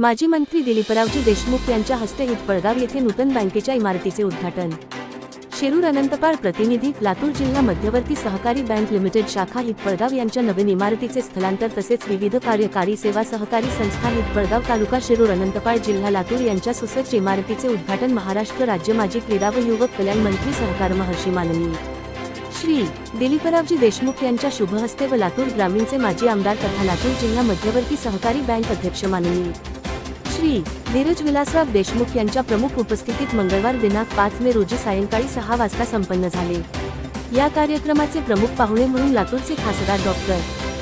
माजी मंत्री दिलीपरावजी देशमुख यांच्या हस्ते हिप्पळगाव येथे नूतन बँकेच्या इमारतीचे उद्घाटन। शिरूर अनंतपाळ प्रतिनिधी, लातूर जिल्हा मध्यवर्ती सहकारी बँक लिमिटेड शाखा हिप्पळगाव यांच्या नवीन इमारतीचे स्थलांतर तसेच विविध कार्यकारी सेवा सहकारी संस्था हिप्पळगाव तालुका शिरूर अनंतपाळ जिल्हा लातूर यांच्या सुसज्ज इमारतीचे उद्घाटन महाराष्ट्र राज्य माजी क्रीडा व युवक कल्याण मंत्री सहकार महर्षी माननीय श्री दिलीपरावजी देशमुख यांच्या शुभ हस्ते व लातूर ग्रामीणचे माजी आमदार तथा लातूर जिल्हा मध्यवर्ती सहकारी बँक अध्यक्ष माननीय श्री धीरज विलासराव देशमुख यांच्या प्रमुख उपस्थितीत मंगळवार दिनांक 5 मे रोजी सायंकाळी 6 वाजता संपन्न झाले। या कार्यक्रमाचे प्रमुख पाहुणे म्हणून लातूरचे खासदार डॉक्टर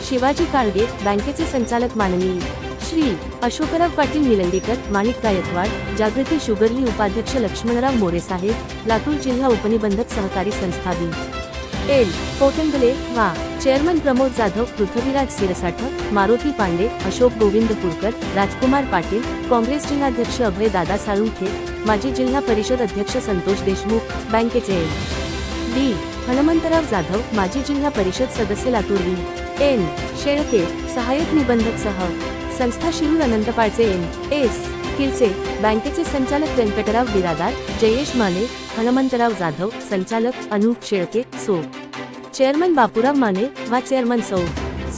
शिवाजी काळगे, बँकेचे संचालक माननीय श्री अशोकराव पाटील निलंगेकर, माणिक गायकवाड, जागृती शुगरली उपाध्यक्ष लक्ष्मणराव मोरे साहेब, लातूर जिल्हा उपनिबंधक सहकारी संस्था एल कोटंगले वा चेअरमन प्रमोद जाधव, पृथ्वीराज सिरसाठ, मारुती पांडे, अशोक गोविंद पुरकर, राजकुमार पाटील, काँग्रेस जिल्हाध्यक्ष अभय दादा साळुंखे, माजी जिल्हा परिषद अध्यक्ष संतोष देशमुख, बँकेचे एल डी हनुमंतराव जाधव, माजी जिल्हा परिषद सदस्य लातूर एन शेळके, सहाय्यक निबंधक सह संस्था शिरूर अनंतपाळचे एन एस किलचे, बँकेचे संचालक व्यंकटराव बिरादार, जयेश माने, हनुमंतराव जाधव, संचालक अनूप शेळके, सो चेअरमन बापूराव माने वा चेअरमन सौ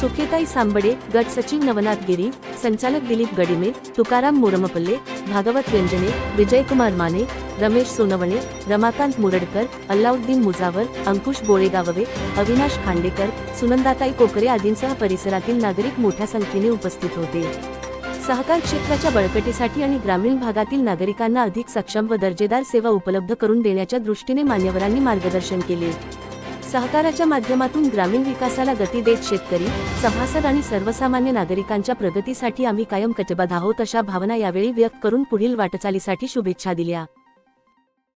सुखेताई सांबडे, गट सचिव नवनाथ गिरी, संचालक दिलीप गडिमे, तुकाराम मोरमपल्ले, भागवत व्यंजने, विजयकुमार माने, रमेश सोनवणे, रमाकांत मुरडकर, अल्लाउद्दीन मुजावर, अंकुश बोळेगाववे, अविनाश खांडेकर, सुनंदाताई कोकरे आदींसह परिसरातील नागरिक मोठ्या संख्येने उपस्थित होते। सहकार क्षेत्राच्या बळकटीसाठी आणि ग्रामीण भागातील नागरिकांना अधिक सक्षम व दर्जेदार सेवा उपलब्ध करून देण्याच्या दृष्टीने मान्यवरांनी मार्गदर्शन केले। सहकाराच्या माध्यमातून ग्रामीण विकासाला गती देत शेतकरी, सभासद आणि सर्वसामान्य नागरिकांच्या प्रगतीसाठी आम्ही कायम कटिबद्ध आहोत अशा भावना यावेळी व्यक्त करून पुढील वाटचालीसाठी शुभेच्छा दिल्या।